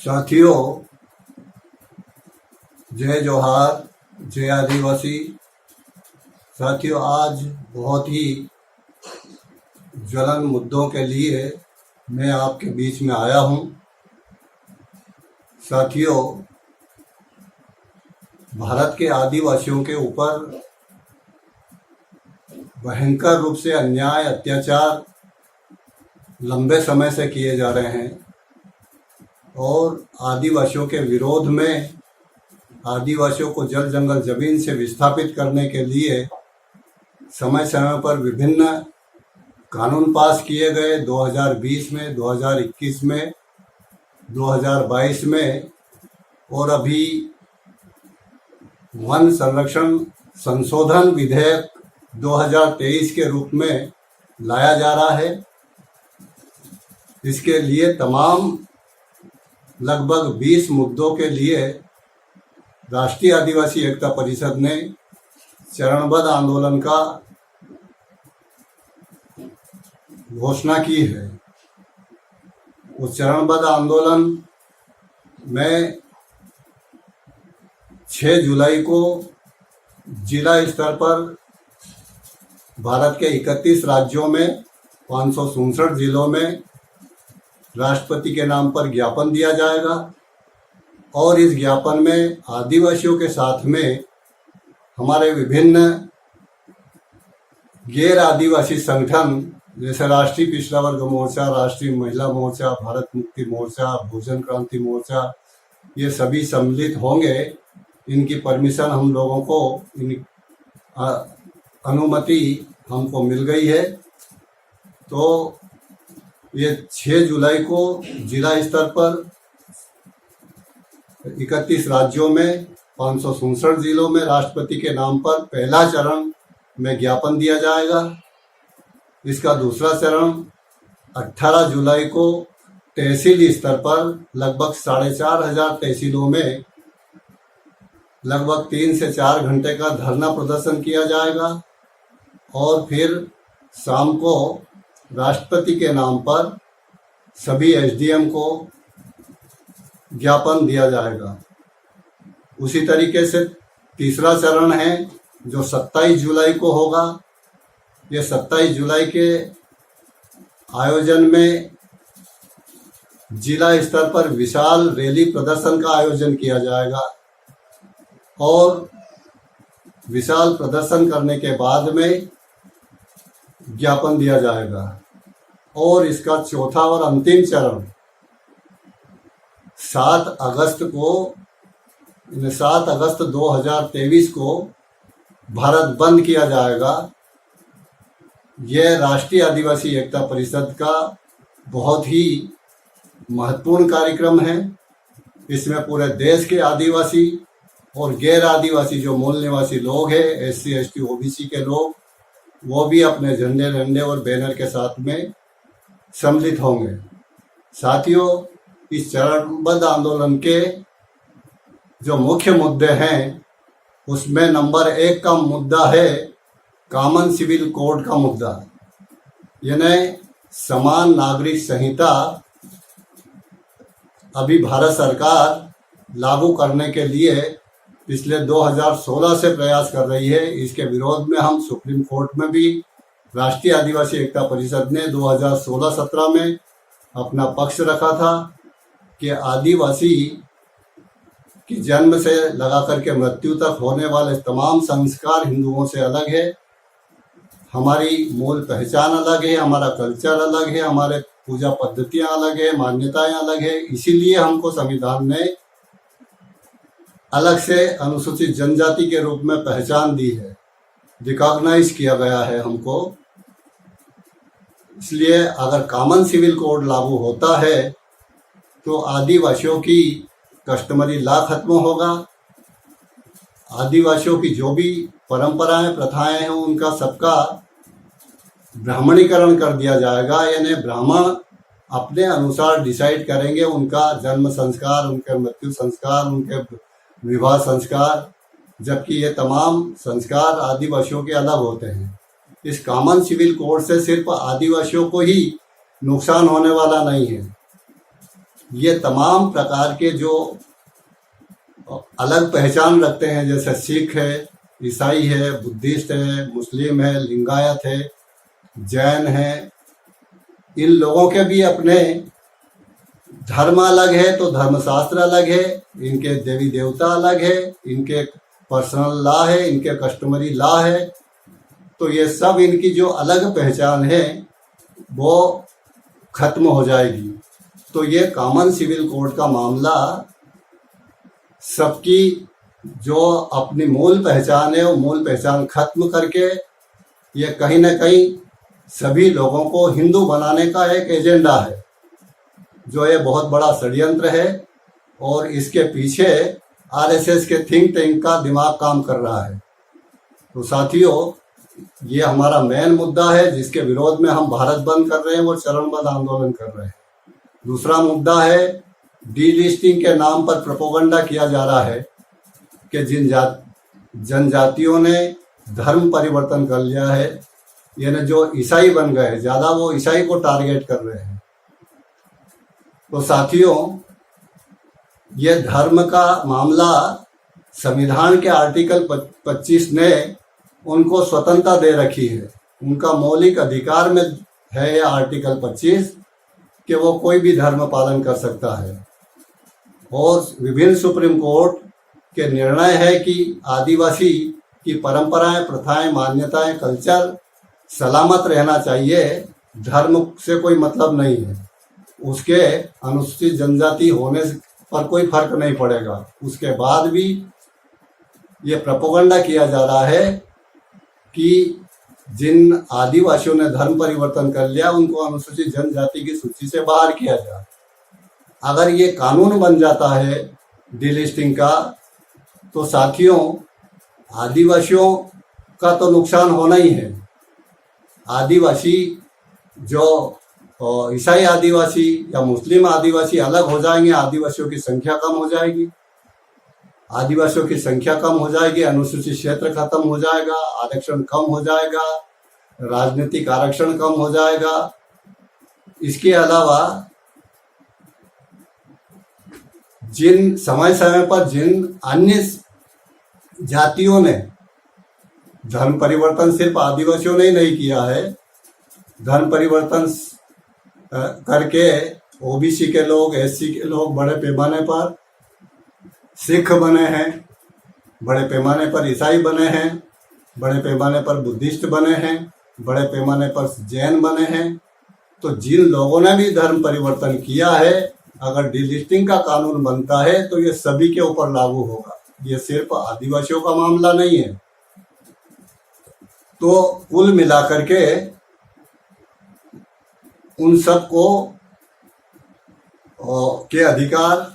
साथियों, जय जोहार, जय आदिवासी। साथियों, आज बहुत ही ज्वलन मुद्दों के लिए मैं आपके बीच में आया हूं। साथियों, भारत के आदिवासियों के ऊपर भयंकर रूप से अन्याय अत्याचार लंबे समय से किए जा रहे हैं और आदिवासियों के विरोध में आदिवासियों को जल जंगल जमीन से विस्थापित करने के लिए समय समय पर विभिन्न कानून पास किए गए। 2020 में, 2021 में, 2022 में और अभी वन संरक्षण संशोधन विधेयक 2023 के रूप में लाया जा रहा है। इसके लिए तमाम लगभग 20 मुद्दों के लिए राष्ट्रीय आदिवासी एकता परिषद ने चरणबद्ध आंदोलन का घोषणा की है। उस चरणबद्ध आंदोलन में 6 जुलाई को जिला स्तर पर भारत के 31 राज्यों में 567 जिलों में राष्ट्रपति के नाम पर ज्ञापन दिया जाएगा और इस ज्ञापन में आदिवासियों के साथ में हमारे विभिन्न गैर आदिवासी संगठन जैसे राष्ट्रीय पिछड़ा वर्ग मोर्चा, राष्ट्रीय महिला मोर्चा, भारत मुक्ति मोर्चा, भोजन क्रांति मोर्चा, ये सभी सम्मिलित होंगे। इनकी परमिशन हम लोगों को, अनुमति हमको मिल गई है। तो ये 6 जुलाई को जिला स्तर पर 31 राज्यों में 567 जिलों में राष्ट्रपति के नाम पर पहला चरण में ज्ञापन दिया जाएगा। इसका दूसरा चरण 18 जुलाई को तहसील स्तर पर लगभग 4,500 तहसीलों में लगभग 3 से 4 घंटे का धरना प्रदर्शन किया जाएगा और फिर शाम को राष्ट्रपति के नाम पर सभी एसडीएम को ज्ञापन दिया जाएगा। उसी तरीके से तीसरा चरण है जो 27 जुलाई को होगा। ये 27 जुलाई के आयोजन में जिला स्तर पर विशाल रैली प्रदर्शन का आयोजन किया जाएगा और विशाल प्रदर्शन करने के बाद में ज्ञापन दिया जाएगा। और इसका चौथा और अंतिम चरण 7 अगस्त 2023 को भारत बंद किया जाएगा। यह राष्ट्रीय आदिवासी एकता परिषद का बहुत ही महत्वपूर्ण कार्यक्रम है। इसमें पूरे देश के आदिवासी और गैर आदिवासी जो मूल निवासी लोग हैं, एससी, एसटी, ओबीसी के लोग, वो भी अपने झंडे झंडे और बैनर के साथ में सम्मिलित होंगे। साथियों, इस चरणबद्ध आंदोलन के जो मुख्य मुद्दे हैं उसमें नंबर 1 का मुद्दा है कॉमन सिविल कोड का मुद्दा, यानी समान नागरिक संहिता अभी भारत सरकार लागू करने के लिए पिछले 2016 से प्रयास कर रही है। इसके विरोध में हम सुप्रीम कोर्ट में भी राष्ट्रीय आदिवासी एकता परिषद ने 2016-17 में अपना पक्ष रखा था कि आदिवासी की जन्म से लगा करके मृत्यु तक होने वाले तमाम संस्कार हिंदुओं से अलग है। हमारी मूल पहचान अलग है, हमारा कल्चर अलग है, हमारे पूजा पद्धतियां अलग है, मान्यताएं अलग है। इसीलिए हमको संविधान ने अलग से अनुसूचित जनजाति के रूप में पहचान दी है, रिकॉग्नाइज किया गया है हमको। इसलिए अगर कॉमन सिविल कोड लागू होता है तो आदिवासियों की कस्टमरी लॉ खत्म होगा। आदिवासियों की जो भी परंपराएं, प्रथाएं हैं, उनका सबका ब्राह्मणीकरण कर दिया जाएगा, यानी ब्राह्मण अपने अनुसार डिसाइड करेंगे उनका जन्म संस्कार, उनके मृत्यु संस्कार, उनके विवाह संस्कार, जबकि ये तमाम संस्कार आदिवासियों के अलग होते हैं। इस कॉमन सिविल कोड से सिर्फ आदिवासियों को ही नुकसान होने वाला नहीं है, ये तमाम प्रकार के जो अलग पहचान रखते हैं, जैसे सिख है, ईसाई है, बुद्धिस्ट है, मुस्लिम है, लिंगायत है, जैन है, इन लोगों के भी अपने धर्म अलग है, तो धर्मशास्त्र अलग है, इनके देवी देवता अलग है, इनके पर्सनल लॉ है, इनके कस्टमरी लॉ है। तो ये सब इनकी जो अलग पहचान है वो खत्म हो जाएगी। तो ये कॉमन सिविल कोड का मामला सबकी जो अपनी मूल पहचान है वो मूल पहचान खत्म करके ये कहीं ना कहीं सभी लोगों को हिंदू बनाने का एक एजेंडा है, जो ये बहुत बड़ा षड्यंत्र है और इसके पीछे आरएसएस के थिंक टैंक का दिमाग काम कर रहा है। तो साथियों, ये हमारा मेन मुद्दा है जिसके विरोध में हम भारत बंद कर रहे हैं, वो चरणबद्ध आंदोलन कर रहे हैं। दूसरा मुद्दा है डीलिस्टिंग के नाम पर प्रोपोगंडा किया जा रहा है कि जिन जनजातियों ने धर्म परिवर्तन कर लिया है, यानी जो ईसाई बन गए, ज़्यादा वो ईसाई को टारगेट कर रहे हैं। तो साथियों, ये धर्म का मामला संविधान के आर्टिकल 25 ने उनको स्वतंत्रता दे रखी है, उनका मौलिक अधिकार में है यह आर्टिकल 25 कि वो कोई भी धर्म पालन कर सकता है। और विभिन्न सुप्रीम कोर्ट के निर्णय है कि आदिवासी की परंपराएं, प्रथाएं, मान्यताएं, कल्चर सलामत रहना चाहिए, धर्म से कोई मतलब नहीं है, उसके अनुसूचित जनजाति होने पर कोई फर्क नहीं पड़ेगा। उसके बाद भी ये प्रोपेगेंडा किया जा रहा है कि जिन आदिवासियों ने धर्म परिवर्तन कर लिया उनको अनुसूचित जनजाति की सूची से बाहर किया जाए। अगर ये कानून बन जाता है डीलिस्टिंग का, तो साथियों आदिवासियों का तो नुकसान होना ही है। आदिवासी जो ईसाई आदिवासी या मुस्लिम आदिवासी अलग हो जाएंगे, आदिवासियों की संख्या कम हो जाएगी, आदिवासियों की संख्या कम हो जाएगी, अनुसूचित क्षेत्र खत्म हो जाएगा, आरक्षण कम हो जाएगा, राजनीतिक आरक्षण कम हो जाएगा। इसके अलावा जिन समय समय पर जिन अन्य जातियों ने धर्म परिवर्तन सिर्फ आदिवासियों ने ही नहीं किया है, धर्म परिवर्तन करके ओबीसी के लोग, एससी के लोग बड़े पैमाने पर सिख बने हैं, बड़े पैमाने पर ईसाई बने हैं, बड़े पैमाने पर बुद्धिस्ट बने हैं, बड़े पैमाने पर जैन बने हैं। तो जिन लोगों ने भी धर्म परिवर्तन किया है, अगर डीलिस्टिंग का कानून बनता है तो ये सभी के ऊपर लागू होगा, ये सिर्फ आदिवासियों का मामला नहीं है। तो कुल मिलाकर के उन सबको के अधिकार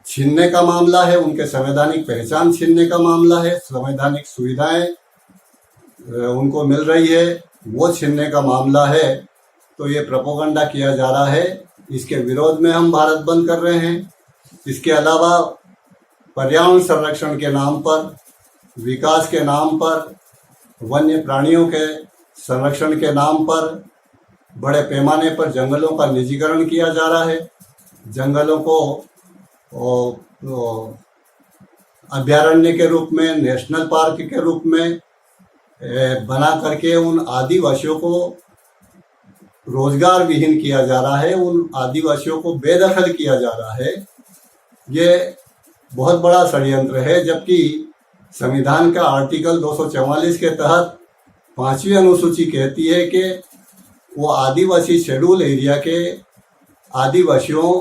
छीनने का मामला है, उनके संवैधानिक पहचान छीनने का मामला है, संवैधानिक सुविधाएं उनको मिल रही है वो छीनने का मामला है। तो ये प्रोपेगेंडा किया जा रहा है, इसके विरोध में हम भारत बंद कर रहे हैं। इसके अलावा पर्यावरण संरक्षण के नाम पर, विकास के नाम पर, वन्य प्राणियों के संरक्षण के नाम पर बड़े पैमाने पर जंगलों का निजीकरण किया जा रहा है। जंगलों को अभ्यारण्य के रूप में, नेशनल पार्क के रूप में बना करके उन आदिवासियों को रोजगार विहीन किया जा रहा है, उन आदिवासियों को बेदखल किया जा रहा है। ये बहुत बड़ा षड्यंत्र है। जबकि संविधान का आर्टिकल 244 के तहत 5वीं अनुसूची कहती है कि वो आदिवासी शेड्यूल एरिया के आदिवासियों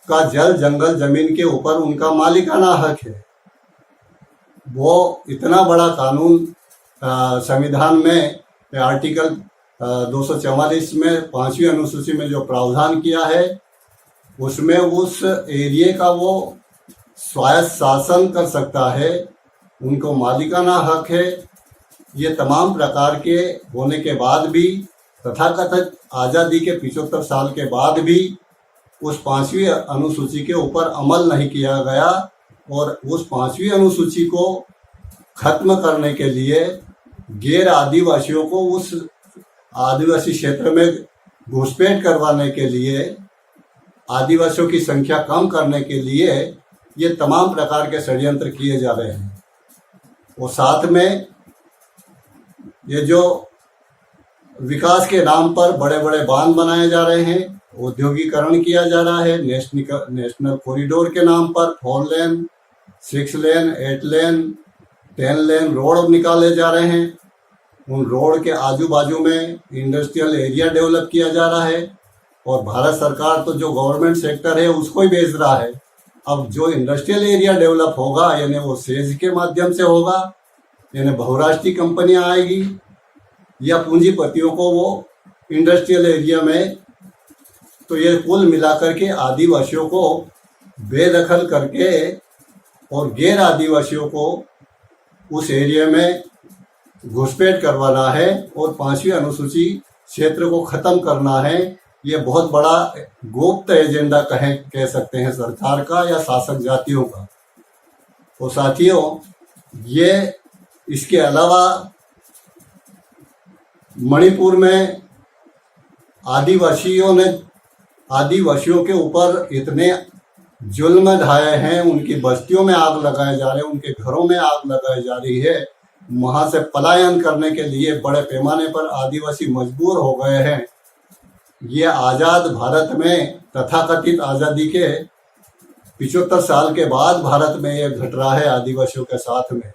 का जल, जंगल, जमीन के ऊपर उनका मालिकाना हक है। वो इतना बड़ा कानून संविधान में आर्टिकल 244 में 5वीं अनुसूची में जो प्रावधान किया है, उसमें उस एरिया का वो स्वायत्त शासन कर सकता है, उनको मालिकाना हक है। ये तमाम प्रकार के होने के बाद भी, तथाकथित आज़ादी के 75 साल के बाद भी उस 5वीं अनुसूची के ऊपर अमल नहीं किया गया। और उस 5वीं अनुसूची को खत्म करने के लिए गैर आदिवासियों को उस आदिवासी क्षेत्र में घुसपैठ करवाने के लिए आदिवासियों की संख्या कम करने के लिए ये तमाम प्रकार के षड्यंत्र किए जा रहे हैं। और साथ में ये जो विकास के नाम पर बड़े बड़े बांध बनाए जा रहे हैं, औद्योगिकरण किया जा रहा है, नेशनल कॉरिडोर के नाम पर 4 लेन, 6 लेन, 8 लेन, 10 लेन रोड निकाले जा रहे हैं। उन रोड के आजू बाजू में इंडस्ट्रियल एरिया डेवलप किया जा रहा है और भारत सरकार तो जो गवर्नमेंट सेक्टर है उसको ही बेच रहा है। अब जो इंडस्ट्रियल एरिया डेवलप होगा यानी वो सेज के माध्यम से होगा, यानी बहुराष्ट्रीय कंपनियां आएगी या पूंजीपतियों को वो इंडस्ट्रियल एरिया में, तो ये कुल मिलाकर के आदिवासियों को बेदखल करके और गैर आदिवासियों को उस एरिया में घुसपैठ करवाना है और 5वीं अनुसूची क्षेत्र को खत्म करना है। ये बहुत बड़ा गुप्त एजेंडा कह सकते हैं सरकार का या शासक जातियों का। और साथियों, ये इसके अलावा मणिपुर में आदिवासियों के ऊपर इतने जुल्म ढाए हैं, उनकी बस्तियों में आग लगाए जा रहे हैं, उनके घरों में आग लगाई जा रही है। वहां से पलायन करने के लिए बड़े पैमाने पर आदिवासी मजबूर हो गए हैं। ये आज़ाद भारत में तथाकथित आज़ादी के 75 साल के बाद भारत में ये घट रहा है आदिवासियों के साथ में।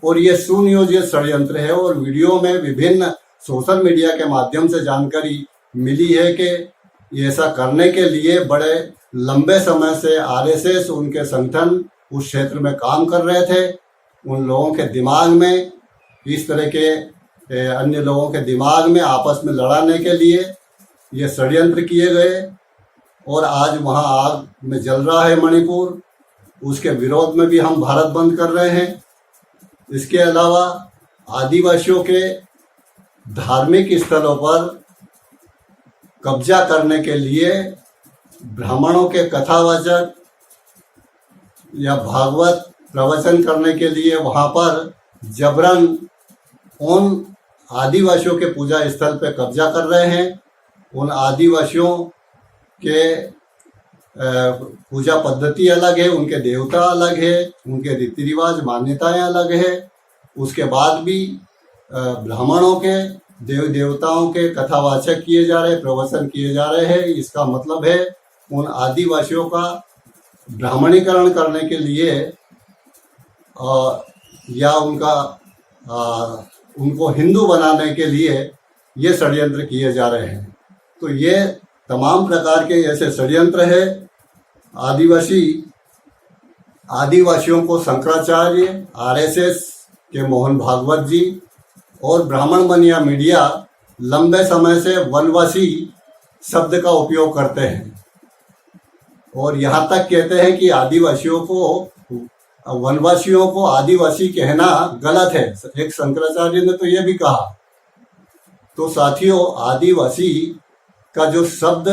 और ये सुनियोजित षड्यंत्र है और वीडियो में विभिन्न सोशल मीडिया के माध्यम से जानकारी मिली है कि ऐसा करने के लिए बड़े लंबे समय से आरएसएस उनके संगठन उस क्षेत्र में काम कर रहे थे। उन लोगों के दिमाग में, इस तरह के अन्य लोगों के दिमाग में आपस में लड़ाने के लिए ये षड्यंत्र किए गए और आज वहाँ आग में जल रहा है मणिपुर। उसके विरोध में भी हम भारत बंद कर रहे हैं। इसके अलावा आदिवासियों के धार्मिक स्थलों पर कब्जा करने के लिए ब्राह्मणों के कथावाचक या भागवत प्रवचन करने के लिए वहाँ पर जबरन उन आदिवासियों के पूजा स्थल पर कब्जा कर रहे हैं। उन आदिवासियों के पूजा पद्धति अलग है, उनके देवता अलग है, उनके रीति रिवाज मान्यताएं अलग है। उसके बाद भी ब्राह्मणों के देव देवताओं के कथावाचक किए जा रहे, प्रवचन किए जा रहे हैं। इसका मतलब है उन आदिवासियों का ब्राह्मणीकरण करने के लिए या उनको हिंदू बनाने के लिए ये षड्यंत्र किए जा रहे हैं। तो ये तमाम प्रकार के ऐसे षड्यंत्र है। आदिवासियों को शंकराचार्य, आरएसएस के मोहन भागवत जी और ब्राह्मण बनिया मीडिया लंबे समय से वनवासी शब्द का उपयोग करते हैं और यहाँ तक कहते हैं कि वनवासियों को आदिवासी कहना गलत है। एक शंकराचार्य ने तो ये भी कहा। तो साथियों, आदिवासी का जो शब्द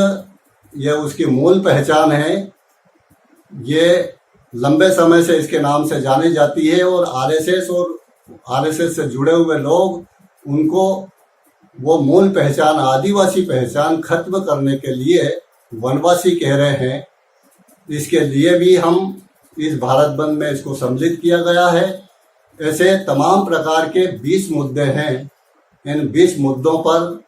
यह उसकी मूल पहचान है, ये लंबे समय से इसके नाम से जानी जाती है और आरएसएस से जुड़े हुए लोग उनको वो मूल पहचान, आदिवासी पहचान खत्म करने के लिए वनवासी कह रहे हैं। इसके लिए भी हम इस भारत बंद में इसको सम्मिलित किया गया है। ऐसे तमाम प्रकार के 20 मुद्दे हैं। इन 20 मुद्दों पर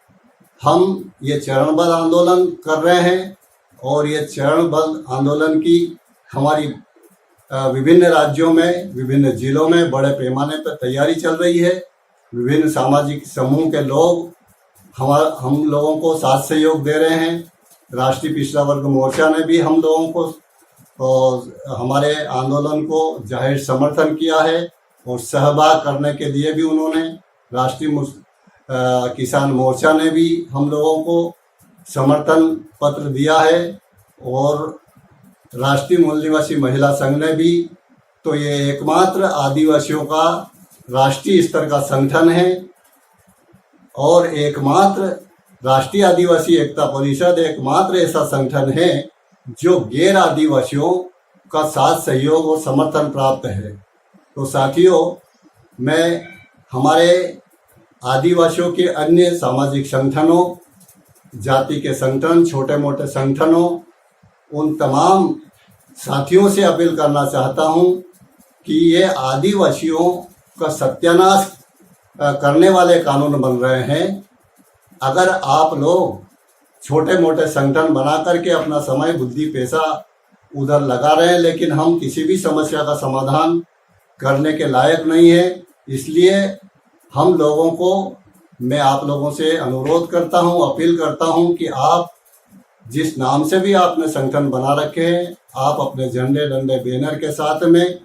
हम ये चरणबद्ध आंदोलन कर रहे हैं और ये चरणबद्ध आंदोलन की हमारी विभिन्न राज्यों में, विभिन्न जिलों में बड़े पैमाने पर तैयारी चल रही है। विभिन्न सामाजिक समूह के लोग हम लोगों को साथ सहयोग दे रहे हैं। राष्ट्रीय पिछड़ा वर्ग मोर्चा ने भी हम लोगों को और हमारे आंदोलन को जाहिर समर्थन किया है और सहभाग करने के लिए भी उन्होंने, राष्ट्रीय किसान मोर्चा ने भी हम लोगों को समर्थन पत्र दिया है और राष्ट्रीय मूल निवासी महिला संघ ने भी। तो ये एकमात्र आदिवासियों का राष्ट्रीय स्तर का संगठन है और एकमात्र राष्ट्रीय आदिवासी एकता परिषद एकमात्र ऐसा संगठन है जो गैर आदिवासियों का साथ सहयोग और समर्थन प्राप्त है। तो साथियों, मैं हमारे आदिवासियों के अन्य सामाजिक संगठनों, जाति के संगठन, छोटे मोटे संगठनों उन तमाम साथियों से अपील करना चाहता हूं कि ये आदिवासियों का सत्यानाश करने वाले कानून बन रहे हैं। अगर आप लोग छोटे मोटे संगठन बना करके अपना समय बुद्धि पैसा उधर लगा रहे हैं, लेकिन हम किसी भी समस्या का समाधान करने के लायक नहीं है। इसलिए हम लोगों को, मैं आप लोगों से अनुरोध करता हूं, अपील करता हूं कि आप जिस नाम से भी आपने संगठन बना रखे हैं, आप अपने झंडे डंडे बैनर के साथ में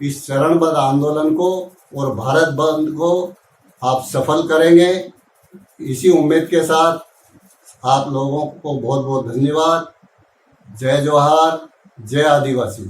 इस चरणबद्ध आंदोलन को और भारत बंद को आप सफल करेंगे। इसी उम्मीद के साथ आप लोगों को बहुत बहुत धन्यवाद। जय जोहार, जय आदिवासी।